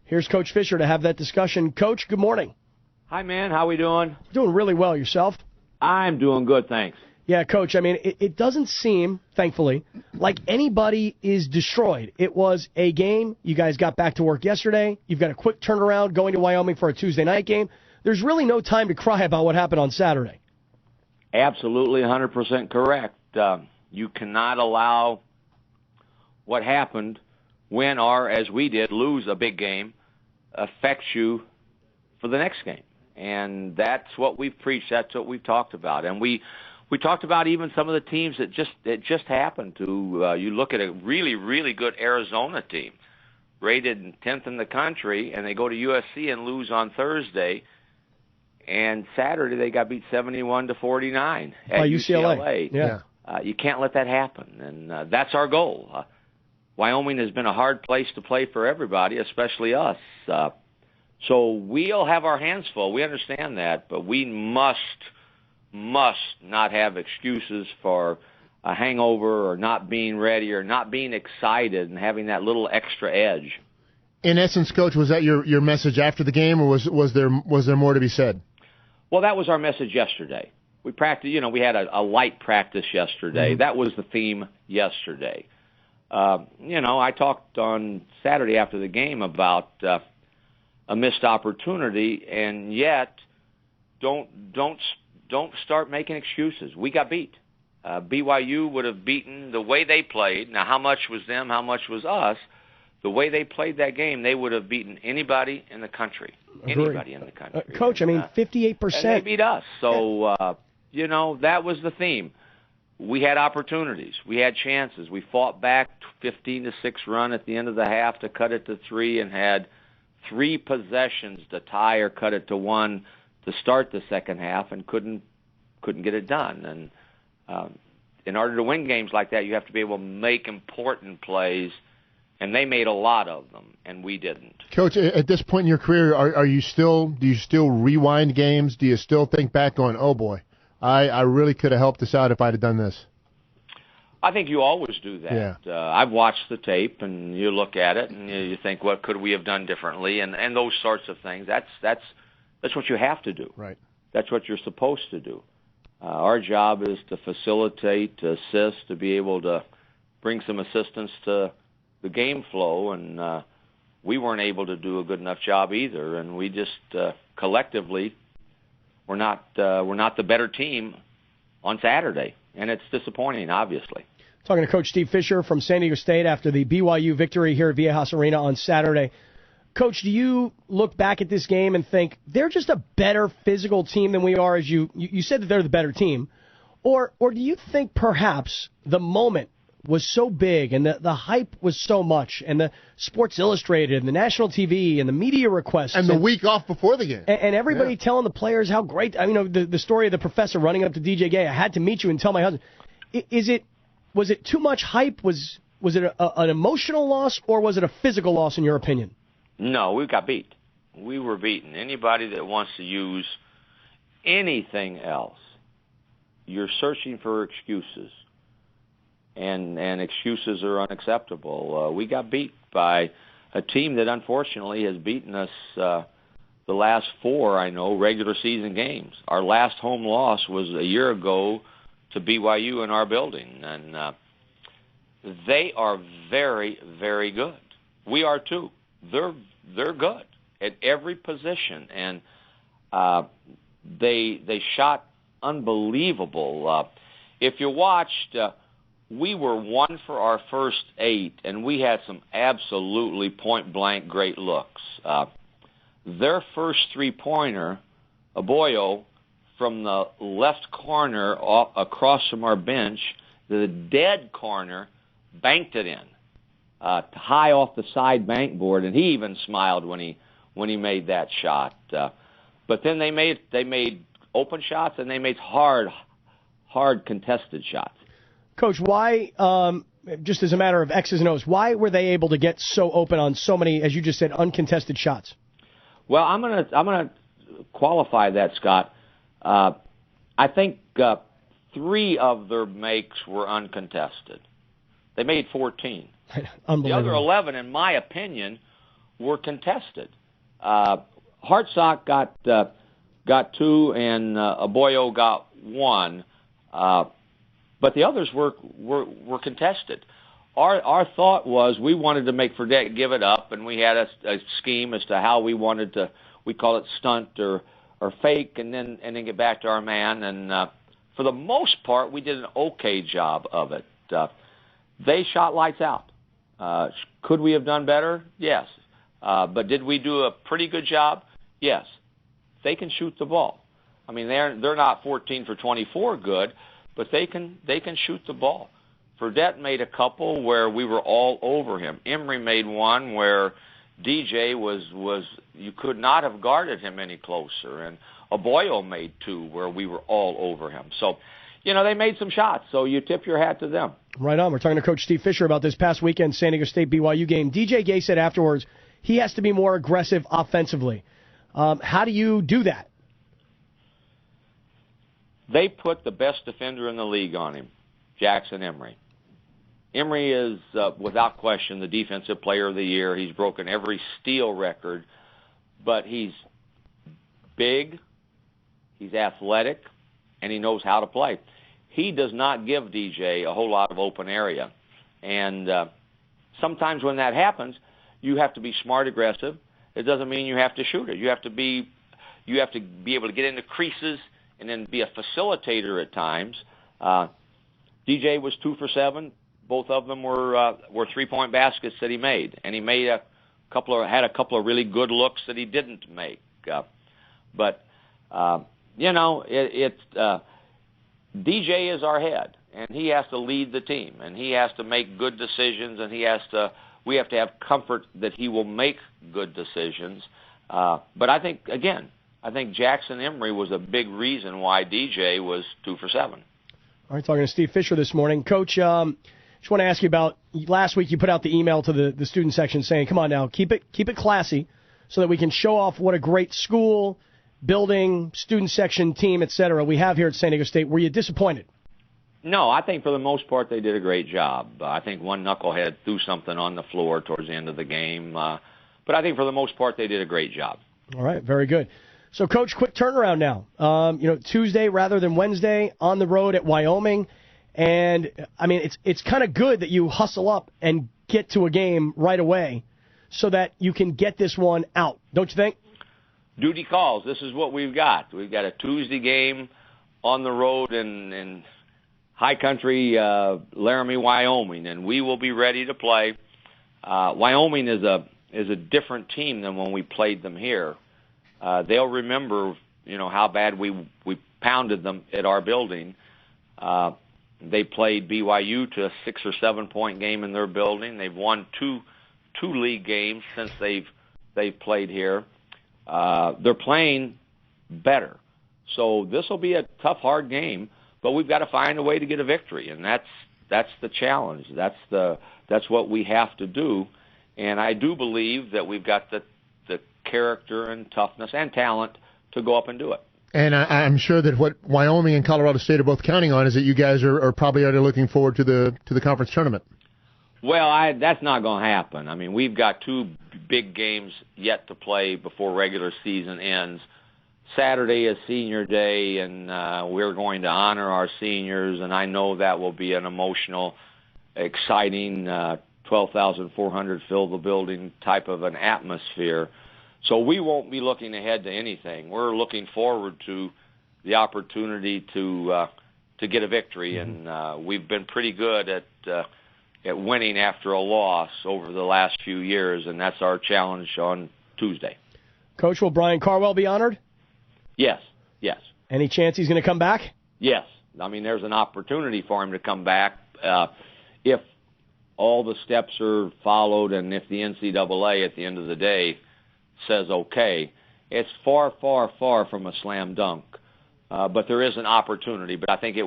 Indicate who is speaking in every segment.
Speaker 1: Here's Coach Fisher to have that discussion. Coach, good morning.
Speaker 2: Hi, man. How we doing?
Speaker 1: Doing really well. Yourself?
Speaker 2: I'm doing good, thanks.
Speaker 1: Yeah, Coach, I mean, it doesn't seem, thankfully, like anybody is destroyed. It was a game. You guys got back to work yesterday. You've got a quick turnaround going to Wyoming for a Tuesday night game. There's really no time to cry about what happened on Saturday.
Speaker 2: Absolutely 100% correct. You cannot allow what happened, win or, as we did, lose a big game, affects you for the next game. And that's what we've preached. That's what we've talked about. And we talked about even some of the teams that just happened to. You look at a really, really good Arizona team, rated 10th in the country, and they go to USC and lose on Thursday. And Saturday they got beat 71-49 at
Speaker 1: by UCLA.
Speaker 2: Yeah. You can't let that happen, and that's our goal. Wyoming has been a hard place to play for everybody, especially us. So we'll have our hands full. We understand that, but we must not have excuses for a hangover or not being ready or not being excited and having that little extra edge.
Speaker 3: In essence, Coach, was that your message after the game, or was there more to be said?
Speaker 2: Well, that was our message yesterday. We practiced, we had a light practice yesterday. Mm-hmm. That was the theme yesterday. I talked on Saturday after the game about a missed opportunity, and yet don't start making excuses. We got beat. BYU would have beaten the way they played. Now, how much was them, how much was us? The way they played that game, they would have beaten anybody in the country. Anybody in the country.
Speaker 1: Coach, I mean, 58%.
Speaker 2: And they beat us. So, that was the theme. We had opportunities. We had chances. We fought back 15-6 run at the end of the half to cut it to 3 and had 3 possessions to tie or cut it to 1 to start the second half and couldn't get it done. And in order to win games like that, you have to be able to make important plays, and they made a lot of them, and we didn't.
Speaker 3: Coach, at this point in your career, do you still rewind games? Do you still think back going, oh boy, I really could have helped us out if I'd have done this?
Speaker 2: I think you always do that.
Speaker 3: Yeah.
Speaker 2: I've watched the tape, and you look at it, and you think, what could we have done differently, and those sorts of things. That's what you have to do.
Speaker 3: Right.
Speaker 2: That's what you're supposed to do. Our job is to facilitate, to assist, to be able to bring some assistance to the game flow, and we weren't able to do a good enough job either, and we just collectively we're not the better team on Saturday, and it's disappointing, obviously.
Speaker 1: Talking to Coach Steve Fisher from San Diego State after the BYU victory here at Viejas Arena on Saturday. Coach, do you look back at this game and think they're just a better physical team than we are, as you said that they're the better team, or do you think perhaps the moment was so big and the hype was so much, and the Sports Illustrated and the national TV and the media requests.
Speaker 3: And the week off before the game.
Speaker 1: And everybody telling the players how great, the story of the professor running up to DJ Gay, I had to meet you and tell my husband. Was it too much hype? Was it an emotional loss, or was it a physical loss in your opinion?
Speaker 2: No, we got beat. We were beaten. Anybody that wants to use anything else, you're searching for excuses. And excuses are unacceptable. We got beat by a team that unfortunately has beaten us the last 4, regular season games. Our last home loss was a year ago to BYU in our building, and they are very, very good. We are too. They're good at every position, and they shot unbelievable. If you watched. We were 1 for our first 8, and we had some absolutely point-blank great looks. Their first three-pointer, Aboyo, from the left corner across from our bench, the dead corner, banked it in, high off the side bank board, and he even smiled when he made that shot. But then they made open shots, and they made hard contested shots.
Speaker 1: Coach, why, just as a matter of X's and O's, why were they able to get so open on so many, as you just said, uncontested shots?
Speaker 2: Well, I'm gonna qualify that, Scott. I think 3 of their makes were uncontested. They made 14.
Speaker 1: Unbelievable.
Speaker 2: The other 11, in my opinion, were contested. Hartsock got 2, and Aboyo got 1, but the others were contested. Our thought was we wanted to make Fredette give it up, and we had a scheme as to how we wanted to. We call it stunt or fake, and then get back to our man. And for the most part, we did an okay job of it. They shot lights out. Could we have done better? Yes. But did we do a pretty good job? Yes. They can shoot the ball. I mean, they're not 14 for 24 good, but they can shoot the ball. Fredette made a couple where we were all over him. Emery made one where DJ was you could not have guarded him any closer, and Aboyo made 2 where we were all over him. So, they made some shots, so you tip your hat to them.
Speaker 1: Right on. We're talking to Coach Steve Fisher about this past weekend San Diego State BYU game. DJ Gay said afterwards he has to be more aggressive offensively. How do you do that?
Speaker 2: They put the best defender in the league on him, Jackson Emery. Emery is, without question, the defensive player of the year. He's broken every steal record, but he's big, he's athletic, and he knows how to play. He does not give DJ a whole lot of open area. And sometimes when that happens, you have to be smart, aggressive. It doesn't mean you have to shoot it. You have to be able to get into creases and then be a facilitator at times. DJ was 2 for 7. Both of them were 3-point baskets that he made, and he made had a couple of really good looks that he didn't make. DJ is our head, and he has to lead the team, and he has to make good decisions, and we have to have comfort that he will make good decisions. But I think Jackson Emery was a big reason why DJ was 2 for 7.
Speaker 1: All right, talking to Steve Fisher this morning. Coach, just want to ask you about last week you put out the email to the student section saying, come on now, keep it classy so that we can show off what a great school, building, student section, team, etc. we have here at San Diego State. Were you disappointed?
Speaker 2: No, I think for the most part they did a great job. I think one knucklehead threw something on the floor towards the end of the game. But I think for the most part they did a great job.
Speaker 1: All right, very good. So, Coach, quick turnaround now. Tuesday rather than Wednesday on the road at Wyoming. And, I mean, it's kind of good that you hustle up and get to a game right away so that you can get this one out. Don't you think?
Speaker 2: Duty calls. This is what we've got. We've got a Tuesday game on the road in high country Laramie, Wyoming, and we will be ready to play. Wyoming is a different team than when we played them here. They'll remember, how bad we pounded them at our building. They played BYU to a 6 or 7 point game in their building. They've won two league games since they've played here. They're playing better, so this will be a tough, hard game. But we've got to find a way to get a victory, and that's the challenge. That's what we have to do. And I do believe that we've got the character and toughness and talent to go up and do it.
Speaker 3: And I'm sure that what Wyoming and Colorado State are both counting on is that you guys are probably already looking forward to the conference tournament.
Speaker 2: Well, that's not going to happen. I mean, we've got 2 big games yet to play before regular season ends. Saturday is senior day, and we're going to honor our seniors, and I know that will be an emotional, exciting, 12,400 fill the building type of an atmosphere. So we won't be looking ahead to anything. We're looking forward to the opportunity to get a victory, and we've been pretty good at winning after a loss over the last few years, and that's our challenge on Tuesday.
Speaker 1: Coach, will Brian Carwell be honored?
Speaker 2: Yes.
Speaker 1: Any chance he's going to come back?
Speaker 2: Yes. I mean, there's an opportunity for him to come back if all the steps are followed and if the NCAA at the end of the day says okay. It's far, far, far from a slam dunk, but there is an opportunity. But I think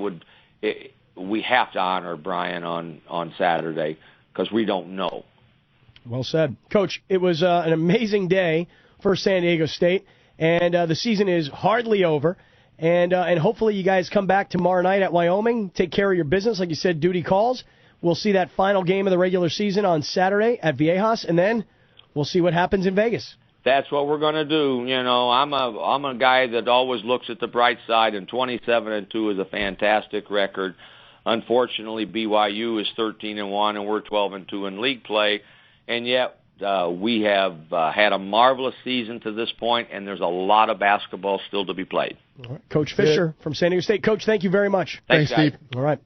Speaker 2: we have to honor Brian on Saturday because we don't know.
Speaker 1: Well said. Coach, it was an amazing day for San Diego State, and the season is hardly over. And hopefully you guys come back tomorrow night at Wyoming, take care of your business. Like you said, duty calls. We'll see that final game of the regular season on Saturday at Viejas, and then we'll see what happens in Vegas.
Speaker 2: That's what we're going to do. You know, I'm a guy that always looks at the bright side, and 27-2 is a fantastic record. Unfortunately, BYU is 13-1, and we're 12-2 in league play, and yet we have had a marvelous season to this point, and there's a lot of basketball still to be played.
Speaker 1: All right. Coach Fisher from San Diego State. Coach, thank you very much.
Speaker 2: Thanks
Speaker 3: Steve.
Speaker 1: All right.